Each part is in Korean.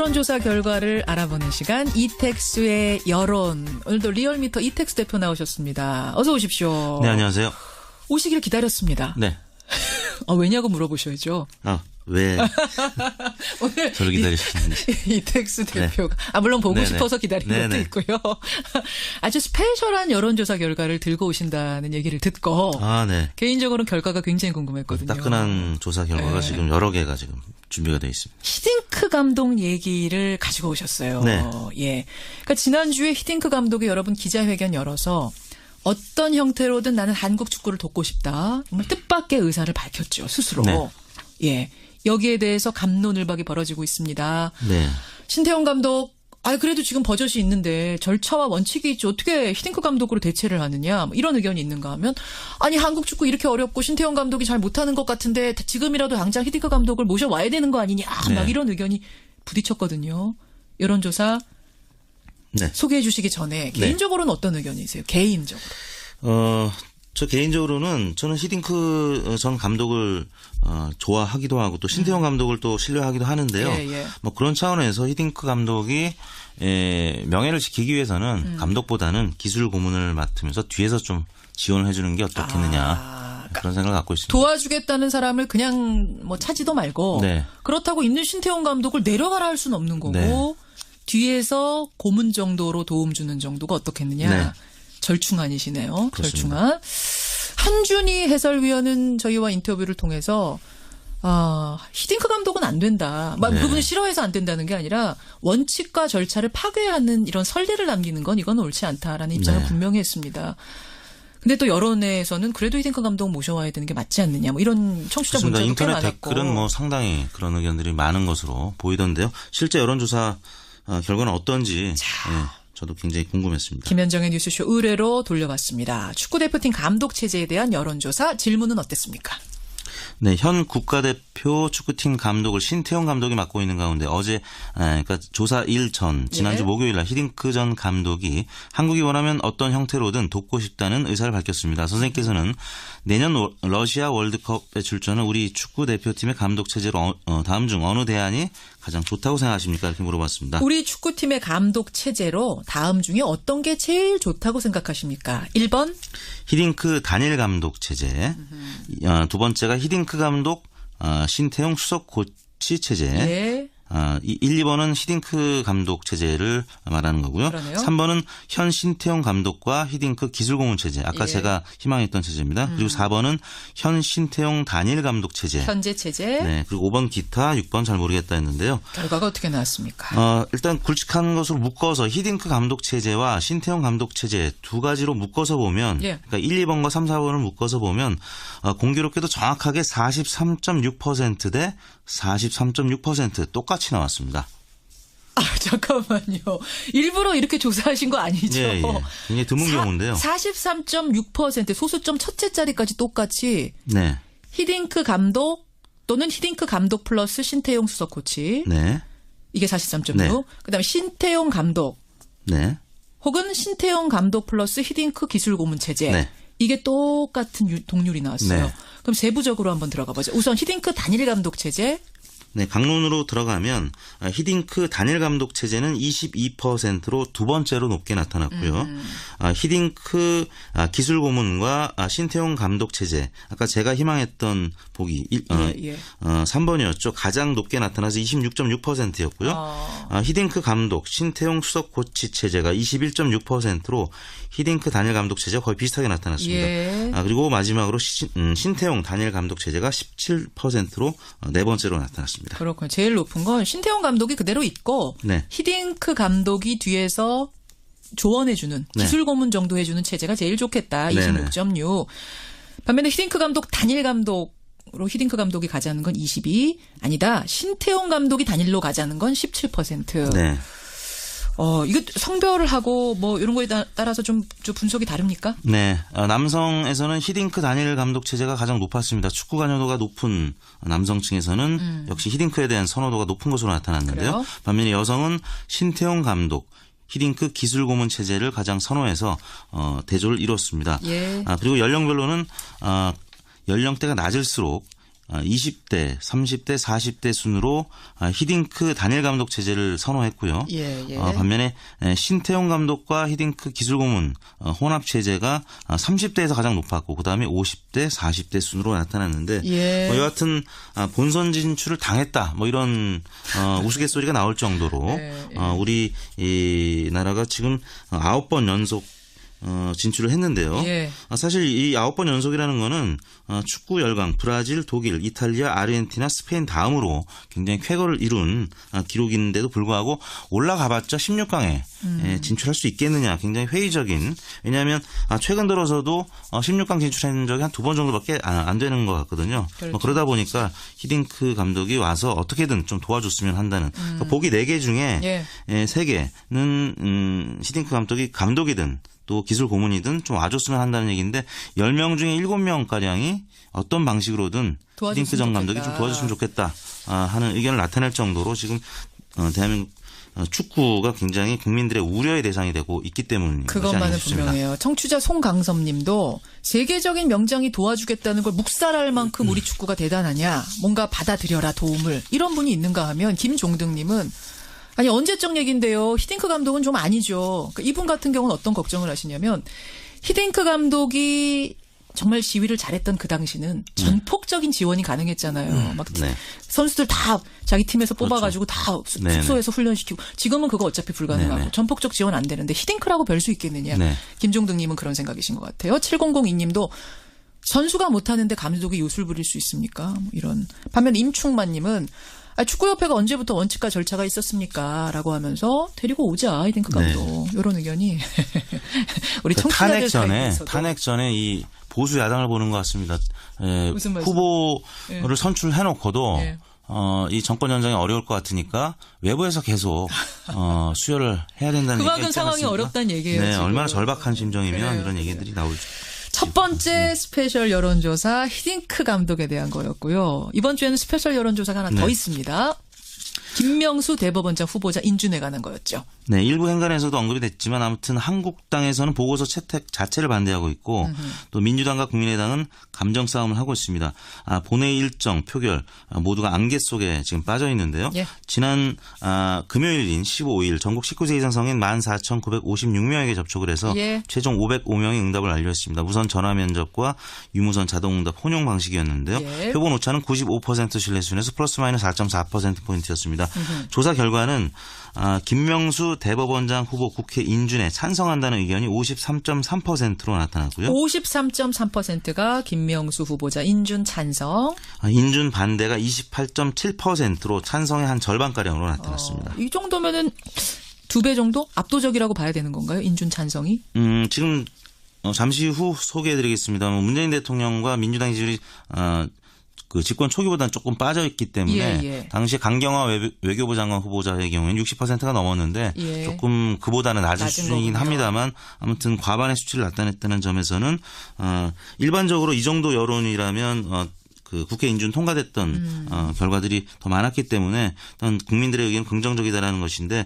여론조사 결과를 알아보는 시간 이택수의 여론. 오늘도 리얼미터 이택수 대표 나오셨습니다. 어서 오십시오. 네, 안녕하세요. 오시길 기다렸습니다. 네. 왜냐고 물어보셔야죠. 왜 오늘 저를 기다리시는지. 이택수 대표가 물론 보고 네네. 싶어서 기다린 네네. 것도 있고요. 아주 스페셜한 여론조사 결과를 들고 오신다는 얘기를 듣고 네. 개인적으로는 결과가 굉장히 궁금했거든요. 따끈한 조사 결과가 네. 지금 여러 개가 지금 준비가 되어 있습니다. 히딩크 감독 얘기를 가지고 오셨어요. 네. 예. 그러니까 지난주에 히딩크 감독이 여러분 기자회견 열어서 어떤 형태로든 나는 한국 축구를 돕고 싶다. 정말 뜻밖의 의사를 밝혔죠. 스스로. 네. 예. 여기에 대해서 갑론을박이 벌어지고 있습니다. 네. 신태용 감독 그래도 지금 버젓이 있는데 절차와 원칙이 있지 어떻게 히딩크 감독으로 대체를 하느냐 뭐 이런 의견이 있는가 하면 한국 축구 이렇게 어렵고 신태용 감독이 잘 못하는 것 같은데 지금이라도 당장 히딩크 감독을 모셔와야 되는 거 아니냐 네. 막 이런 의견이 부딪혔거든요. 여론조사 네. 소개해 주시기 전에 개인적으로는 어떤 의견이세요? 개인적으로. 저 개인적으로는 저는 히딩크 전 감독을 좋아하기도 하고 또 신태용 감독을 또 신뢰하기도 하는데요. 예. 뭐 그런 차원에서 히딩크 감독이 명예를 지키기 위해서는 감독보다는 기술 고문을 맡으면서 뒤에서 좀 지원을 해주는 게 어떻겠느냐 그런 생각을 갖고 있습니다. 도와주겠다는 사람을 그냥 차지도 말고 네. 그렇다고 있는 신태용 감독을 내려가라 할 수는 없는 거고 네. 뒤에서 고문 정도로 도움 주는 정도가 어떻겠느냐. 네. 절충안이시네요. 그렇습니다. 절충안. 한준희 해설위원은 저희와 인터뷰를 통해서 히딩크 감독은 안 된다. 네. 그분은 싫어해서 안 된다는 게 아니라 원칙과 절차를 파괴하는 이런 설례를 남기는 건 이건 옳지 않다라는 입장을 네. 분명히 했습니다. 근데 또 여론에서는 그래도 히딩크 감독 모셔와야 되는 게 맞지 않느냐. 이런 청취자 문자도 꽤 인터넷 많았고. 댓글은 상당히 그런 의견들이 많은 것으로 보이던데요. 실제 여론조사 결과는 어떤지 저도 굉장히 궁금했습니다. 김현정의 뉴스쇼 의뢰로 돌려봤습니다. 축구대표팀 감독 체제에 대한 여론조사 질문은 어땠습니까? 네, 현 국가대표 축구팀 감독을 신태용 감독이 맡고 있는 가운데 어제 그러니까 조사 일 전 지난주 목요일 날 히딩크 전 감독이 한국이 원하면 어떤 형태로든 돕고 싶다는 의사를 밝혔습니다. 선생님께서는 내년 러시아 월드컵에 출전한 우리 축구대표팀의 감독 체제로 다음 중 어느 대안이 가장 좋다고 생각하십니까? 이렇게 물어봤습니다. 우리 축구팀의 감독 체제로 다음 중에 어떤 게 제일 좋다고 생각하십니까? 1번 히딩크 단일 감독 체제. 두 번째가 히딩크 감독 신태용 수석 코치 체제. 예. 1, 2번은 히딩크 감독 체제를 말하는 거고요. 그러네요. 3번은 현 신태용 감독과 히딩크 기술고문 체제. 아까 제가 희망했던 체제입니다. 그리고 4번은 현 신태용 단일 감독 체제. 현재 체제. 네. 그리고 5번 기타, 6번 잘 모르겠다 했는데요. 결과가 어떻게 나왔습니까? 일단 굵직한 것으로 묶어서 히딩크 감독 체제와 신태용 감독 체제 두 가지로 묶어서 보면 그러니까 1, 2번과 3, 4번을 묶어서 보면 공교롭게도 정확하게 43.6% 대 43.6% 똑같이 나왔습니다. 잠깐만요. 일부러 이렇게 조사하신 거 아니죠? 예. 굉장히 드문 경우인데요. 43.6% 소수점 첫째 자리까지 똑같이 네. 히딩크 감독 또는 히딩크 감독 플러스 신태용 수석 코치. 네. 이게 43.6. 네. 그다음에 신태용 감독 네. 혹은 신태용 감독 플러스 히딩크 기술 고문 체제. 네. 이게 똑같은 동률이 나왔어요. 네. 그럼 세부적으로 한번 들어가 보죠. 우선 히딩크 단일 감독 체제. 네, 강론으로 들어가면 히딩크 단일 감독 체제는 22%로 두 번째로 높게 나타났고요. 히딩크 기술 고문과 신태용 감독 체제, 아까 제가 희망했던 보기 3번이었죠. 가장 높게 나타나서 26.6%였고요. 히딩크 감독, 신태용 수석 코치 체제가 21.6%로 히딩크 단일 감독 체제가 거의 비슷하게 나타났습니다. 예. 그리고 마지막으로 신태용 단일 감독 체제가 17%로 네 번째로 나타났습니다. 그렇군요. 제일 높은 건 신태용 감독이 그대로 있고 네. 히딩크 감독이 뒤에서 조언해주는 기술 고문 정도 해주는 체제가 제일 좋겠다. 26.6. 반면에 히딩크 감독 단일 감독으로 히딩크 감독이 가자는 건 22. 아니다. 신태용 감독이 단일로 가자는 건 17%. 네. 이거 성별을 하고 이런 거에 따라서 좀 분석이 다릅니까? 네. 남성에서는 히딩크 단일 감독 체제가 가장 높았습니다. 축구 관여도가 높은 남성층에서는 역시 히딩크에 대한 선호도가 높은 것으로 나타났는데요. 그래요? 반면에 여성은 신태용 감독, 히딩크 기술 고문 체제를 가장 선호해서 대조를 이뤘습니다. 예. 그리고 연령별로는 연령대가 낮을수록 20대, 30대, 40대 순으로 히딩크 단일 감독 체제를 선호했고요. 반면에 신태용 감독과 히딩크 기술 고문 혼합 체제가 30대에서 가장 높았고 그다음에 50대, 40대 순으로 나타났는데 여하튼 본선 진출을 당했다. 뭐 이런 우스갯소리가 나올 정도로 우리 이 나라가 지금 9번 연속 진출을 했는데요. 사실 이 9번 연속이라는 거는 축구 열강 브라질, 독일, 이탈리아, 아르헨티나, 스페인 다음으로 굉장히 쾌거를 이룬 기록인데도 불구하고 올라가봤자 16강에 진출할 수 있겠느냐 굉장히 회의적인 왜냐하면 최근 들어서도 16강 진출한 적이 한 2번 정도밖에 안 되는 것 같거든요. 그렇죠. 그러다 보니까 히딩크 감독이 와서 어떻게든 좀 도와줬으면 한다는 보기 4개 중에 3개는 히딩크 감독이 감독이든 또 기술 고문이든 좀 와줬으면 한다는 얘기인데 10명 중에 7명가량이 어떤 방식으로든 히딩크 전 감독이 좀 도와줬으면 좋겠다 하는 의견을 나타낼 정도로 지금 대한민국 축구가 굉장히 국민들의 우려의 대상이 되고 있기 때문인 것이 아닌가 그것만은 싶습니다. 분명해요. 청취자 송강섭 님도 세계적인 명장이 도와주겠다는 걸 묵살할 만큼 우리 축구가 대단하냐. 뭔가 받아들여라 도움을. 이런 분이 있는가 하면 김종등 님은 아니 언제적 얘기인데요. 히딩크 감독은 좀 아니죠. 그러니까 이분 같은 경우는 어떤 걱정을 하시냐면 히딩크 감독이 정말 지휘를 잘했던 그 당시는 전폭적인 지원이 가능했잖아요. 막 선수들 다 자기 팀에서 뽑아가지고 다 숙소에서 훈련시키고 지금은 그거 어차피 불가능하고 전폭적 지원 안 되는데 히딩크라고 별 수 있겠느냐. 김종등님은 그런 생각이신 것 같아요. 7002님도 선수가 못하는데 감독이 요술 부릴 수 있습니까? 뭐 이런. 반면 임충만님은 축구협회가 언제부터 원칙과 절차가 있었습니까? 라고 하면서 데리고 오자 히딩크 감독. 이런 의견이 우리 청취자들 사이에서도. 탄핵 전에 이 보수 야당을 보는 것 같습니다. 무슨 말씀? 후보를 선출해놓고도 이 정권 연장이 어려울 것 같으니까 외부에서 계속 수혈을 해야 된다는 얘기가 그만큼 있지 상황이 않았습니까? 어렵다는 얘기예요. 네, 지금. 얼마나 절박한 심정이면 이런 얘기들이 나오죠. 첫 번째 스페셜 여론조사 히딩크 감독에 대한 거였고요. 이번 주에는 스페셜 여론조사가 하나 더 있습니다. 김명수 대법원장 후보자 인준에 관한 거였죠. 네, 일부 행간에서도 언급이 됐지만 아무튼 한국당에서는 보고서 채택 자체를 반대하고 있고 또 민주당과 국민의당은 감정 싸움을 하고 있습니다. 본회의 일정, 표결 모두가 안개 속에 지금 빠져 있는데요. 지난 금요일인 15일 전국 19세 이상 성인 14,956명에게 접촉을 해서 최종 505명이 응답을 완료했습니다. 우선 전화 면접과 유무선 자동응답 혼용 방식이었는데요. 표본 오차는 95% 신뢰 수준에서 플러스 마이너스 4.4%포인트였습니다. 조사 결과는 김명수 대법원장 후보 국회 인준에 찬성한다는 의견이 53.3%로 나타났고요. 53.3%가 김명수 후보자 인준 찬성. 인준 반대가 28.7%로 찬성의 한 절반가량으로 나타났습니다. 이 정도면은 2배 정도? 압도적이라고 봐야 되는 건가요? 인준 찬성이? 지금 잠시 후 소개해드리겠습니다. 문재인 대통령과 민주당 지지율이 그 집권 초기보다는 조금 빠져 있기 때문에 당시 강경화 외교부 장관 후보자의 경우에는 60%가 넘었는데 조금 그보다는 낮은 수준이긴 합니다만 아무튼 과반의 수치를 나타냈다는 점에서는 일반적으로 이 정도 여론이라면 그 국회 인준 통과됐던 결과들이 더 많았기 때문에 일단 국민들의 의견은 긍정적이다라는 것인데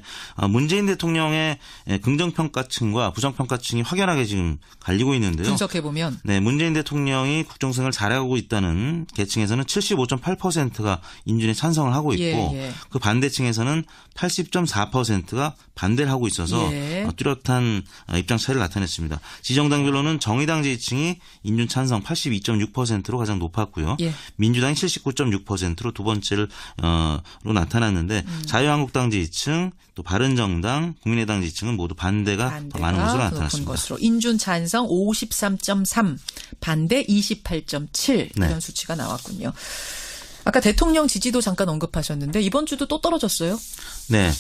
문재인 대통령의 긍정평가층과 부정평가층이 확연하게 지금 갈리고 있는데요. 분석해보면. 네, 문재인 대통령이 국정생활 잘하고 있다는 계층에서는 75.8%가 인준에 찬성을 하고 있고 그 반대층에서는 80.4%가 반대를 하고 있어서 뚜렷한 입장 차이를 나타냈습니다. 지정당별로는 정의당 지지층이 인준 찬성 82.6%로 가장 높았고요. 민주당이 79.6%로 두 번째로 나타났는데 자유한국당 지지층 또 바른정당 국민의당 지지층은 모두 반대가 더 많은 것으로 나타났습니다. 것으로. 인준 찬성 53.3 반대 28.7 이런 수치가 나왔군요. 아까 대통령 지지도 잠깐 언급하셨는데 이번 주도 또 떨어졌어요? 네.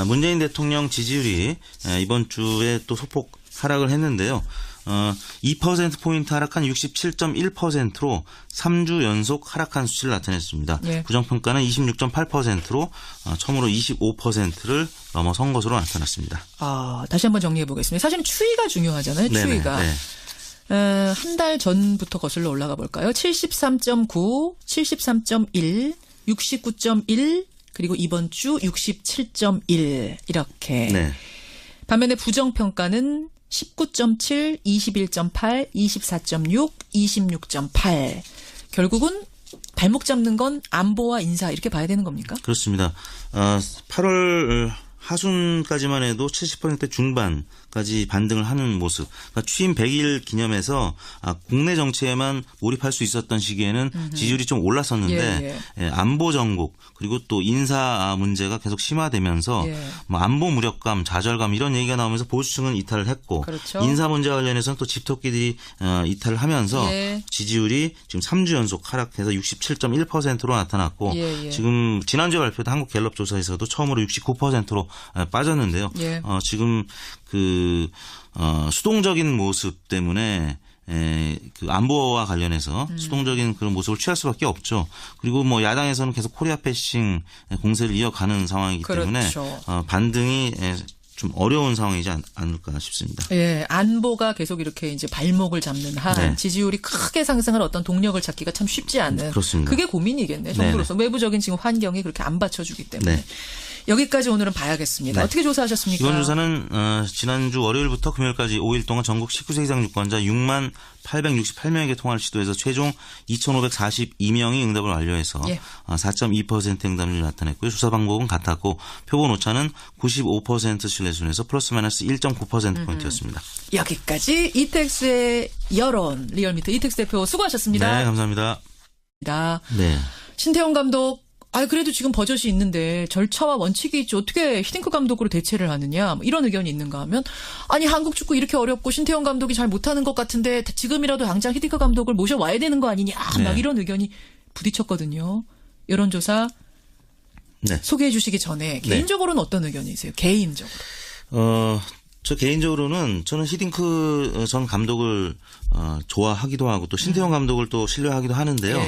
문재인 대통령 지지율이 이번 주에 또 소폭 하락을 했는데요. 2%포인트 하락한 67.1%로 3주 연속 하락한 수치를 나타냈습니다. 부정평가는 26.8%로 처음으로 25%를 넘어선 것으로 나타났습니다. 다시 한번 정리해 보겠습니다. 사실은 추이가 중요하잖아요. 추이가. 한 달 전부터 거슬러 올라가 볼까요? 73.9, 73.1, 69.1 그리고 이번 주 67.1 이렇게. 반면에 부정평가는 19.7, 21.8, 24.6, 26.8. 결국은 발목 잡는 건 안보와 인사 이렇게 봐야 되는 겁니까? 그렇습니다. 8월 하순까지만 해도 70% 중반까지 반등을 하는 모습. 그러니까 취임 100일 기념해서 국내 정치에만 몰입할 수 있었던 시기에는 지지율이 좀 올랐었는데 안보 정국 그리고 또 인사 문제가 계속 심화되면서 뭐 안보 무력감, 좌절감 이런 얘기가 나오면서 보수층은 이탈을 했고 그렇죠. 인사 문제와 관련해서는 또 집토끼들이 이탈을 하면서 지지율이 지금 3주 연속 하락해서 67.1%로 나타났고 지금 지난주에 발표된 한국갤럽 조사에서도 처음으로 69%로 빠졌는데요. 지금 그 수동적인 모습 때문에 그 안보와 관련해서 수동적인 그런 모습을 취할 수밖에 없죠. 그리고 뭐 야당에서는 계속 코리아 패싱 공세를 이어가는 상황이기 때문에 반등이 좀 어려운 상황이지 않을까 싶습니다. 예, 안보가 계속 이렇게 이제 발목을 잡는 한 지지율이 크게 상승할 어떤 동력을 찾기가 참 쉽지 않은. 그렇습니다. 그게 고민이겠네. 정부로서 외부적인 지금 환경이 그렇게 안 받쳐주기 때문에. 여기까지 오늘은 봐야겠습니다. 어떻게 조사하셨습니까? 이번 조사는 지난주 월요일부터 금요일까지 5일 동안 전국 19세 이상 유권자 6만 868명에게 통화를 시도해서 최종 2,542명이 응답을 완료해서 4.2% 응답률을 나타냈고요. 조사 방법은 같았고 표본 오차는 95% 신뢰순에서 플러스 마이너스 1.9%포인트였습니다. 여기까지 이택스의 여론 리얼미터 이택스 대표 수고하셨습니다. 네, 감사합니다. 네. 신태용 감독 그래도 지금 버젓이 있는데 절차와 원칙이 있지 어떻게 히딩크 감독으로 대체를 하느냐 뭐 이런 의견이 있는가 하면 아니 한국 축구 이렇게 어렵고 신태용 감독이 잘 못하는 것 같은데 지금이라도 당장 히딩크 감독을 모셔와야 되는 거 아니냐 막 이런 의견이 부딪혔거든요. 여론조사 소개해 주시기 전에 개인적으로는 어떤 의견이세요? 개인적으로. 저 개인적으로는 저는 히딩크 전 감독을 좋아하기도 하고 또 신태용 감독을 또 신뢰하기도 하는데요.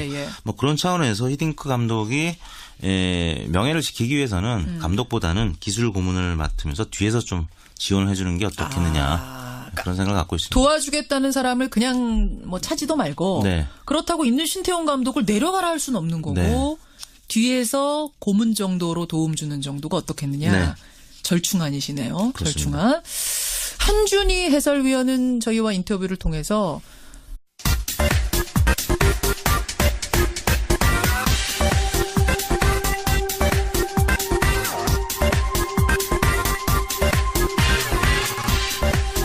뭐 그런 차원에서 히딩크 감독이 명예를 지키기 위해서는 감독보다는 기술 고문을 맡으면서 뒤에서 좀 지원을 해주는 게 어떻겠느냐 그런 생각을 갖고 있습니다. 도와주겠다는 사람을 그냥 뭐 차지도 말고 그렇다고 있는 신태용 감독을 내려가라 할 수는 없는 거고 뒤에서 고문 정도로 도움 주는 정도가 어떻겠느냐. 절충안이시네요. 절충안. 한준희 해설위원은 저희와 인터뷰를 통해서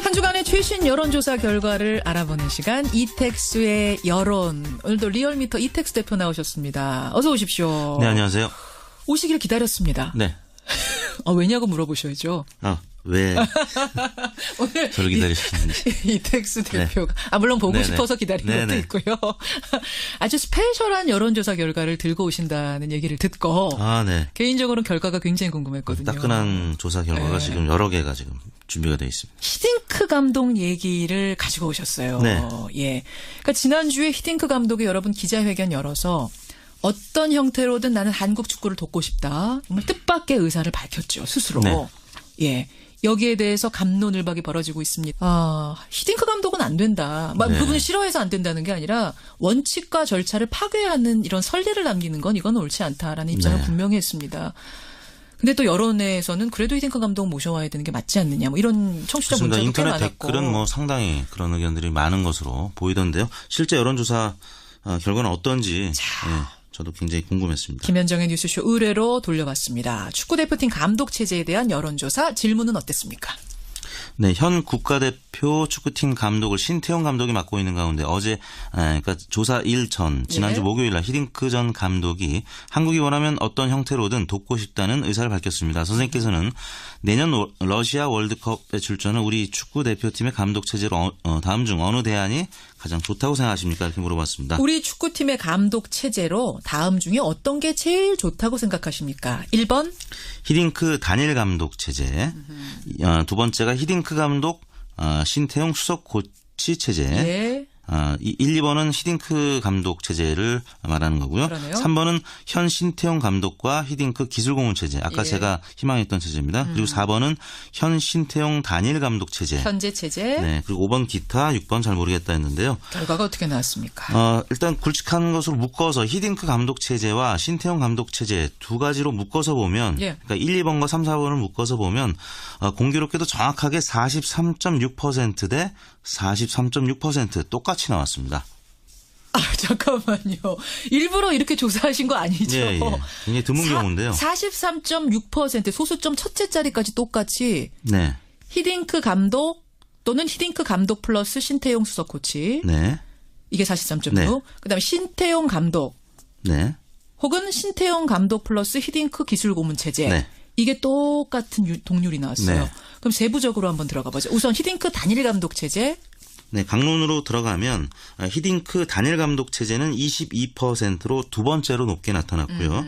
한 주간의 최신 여론조사 결과를 알아보는 시간 이택스의 여론. 오늘도 리얼미터 이택스 대표 나오셨습니다. 어서 오십시오. 네, 안녕하세요. 오시길 기다렸습니다. 네. 왜냐고 물어보셔야죠. 왜 오늘 저를 기다리셨는지. 이택스 대표가 물론 보고 싶어서 기다린 것도 있고요. 아주 스페셜한 여론조사 결과를 들고 오신다는 얘기를 듣고 개인적으로는 결과가 굉장히 궁금했거든요. 따끈한 조사 결과가 지금 여러 개가 지금 준비가 되어 있습니다. 히딩크 감독 얘기를 가지고 오셨어요. 그러니까 지난주에 히딩크 감독이 여러분 기자회견 열어서 어떤 형태로든 나는 한국 축구를 돕고 싶다. 정말 뜻밖의 의사를 밝혔죠. 스스로. 여기에 대해서 갑론을박이 벌어지고 있습니다. 히딩크 감독은 안 된다. 그분을 싫어해서 안 된다는 게 아니라 원칙과 절차를 파괴하는 이런 선례를 남기는 건 이건 옳지 않다라는 입장을 분명히 했습니다. 근데 또 여론에서는 그래도 히딩크 감독 모셔와야 되는 게 맞지 않느냐. 뭐 이런 청취자 문자도 꽤 인터넷 많았고. 댓글은 뭐 상당히 그런 의견들이 많은 것으로 보이던데요. 실제 여론조사 결과는 어떤지 저도 굉장히 궁금했습니다. 김현정의 뉴스쇼 의뢰로 돌려봤습니다. 축구대표팀 감독 체제에 대한 여론조사 질문은 어땠습니까? 네, 현 국가대표 축구팀 감독을 신태용 감독이 맡고 있는 가운데 어제 그러니까 조사 일 전 지난주 목요일 날 히딩크 전 감독이 한국이 원하면 어떤 형태로든 돕고 싶다는 의사를 밝혔습니다. 선생님께서는 내년 러시아 월드컵에 출전한 우리 축구대표팀의 감독 체제로 다음 중 어느 대안이 가장 좋다고 생각하십니까? 이렇게 물어봤습니다. 우리 축구팀의 감독 체제로 다음 중에 어떤 게 제일 좋다고 생각하십니까? 1번 히딩크 단일 감독 체제. 두 번째가 히딩크 감독 신태용 수석 코치 체제. 1, 2번은 히딩크 감독 체제를 말하는 거고요. 그러네요. 3번은 현 신태용 감독과 히딩크 기술고문 체제. 아까 제가 희망했던 체제입니다. 그리고 4번은 현 신태용 단일 감독 체제. 현재 체제. 네. 그리고 5번 기타, 6번 잘 모르겠다 했는데요. 결과가 어떻게 나왔습니까? 일단 굵직한 것으로 묶어서 히딩크 감독 체제와 신태용 감독 체제 두 가지로 묶어서 보면 그러니까 1, 2번과 3, 4번을 묶어서 보면 공교롭게도 정확하게 43.6% 대 43.6% 똑같이 나왔습니다. 잠깐만요. 일부러 이렇게 조사하신 거 아니죠? 예, 예. 굉장히 드문 경우인데요. 43.6% 소수점 첫째 자리까지 똑같이 네. 히딩크 감독 또는 히딩크 감독 플러스 신태용 수석 코치. 네. 이게 43.6. 네. 그다음에 신태용 감독. 네. 혹은 신태용 감독 플러스 히딩크 기술 고문 체제. 네. 이게 똑같은 동률이 나왔어요. 네. 그럼 세부적으로 한번 들어가 보죠. 우선 히딩크 단일 감독 체제. 네, 강론으로 들어가면 히딩크 단일 감독 체제는 22%로 두 번째로 높게 나타났고요.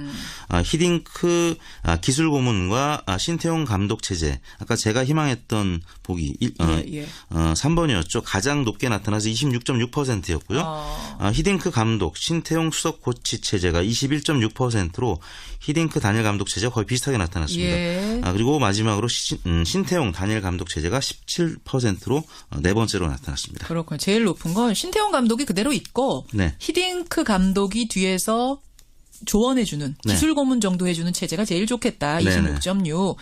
히딩크 기술 고문과 신태용 감독 체제, 아까 제가 희망했던 보기 3번이었죠. 가장 높게 나타나서 26.6%였고요. 히딩크 감독, 신태용 수석 코치 체제가 21.6%로 히딩크 단일 감독 체제가 거의 비슷하게 나타났습니다. 예. 그리고 마지막으로 신태용 단일 감독 체제가 17%로 네 번째로 나타났습니다. 그렇군요. 제일 높은 건 신태용 감독이 그대로 있고 네. 히딩크 감독이 뒤에서 조언해주는 네. 기술 고문 정도 해주는 체제가 제일 좋겠다. 네네. 26.6.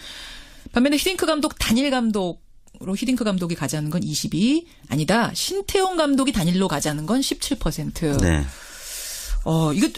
반면에 히딩크 감독 단일 감독으로 히딩크 감독이 가자는 건 22. 아니다. 신태용 감독이 단일로 가자는 건 17%. 네. 이거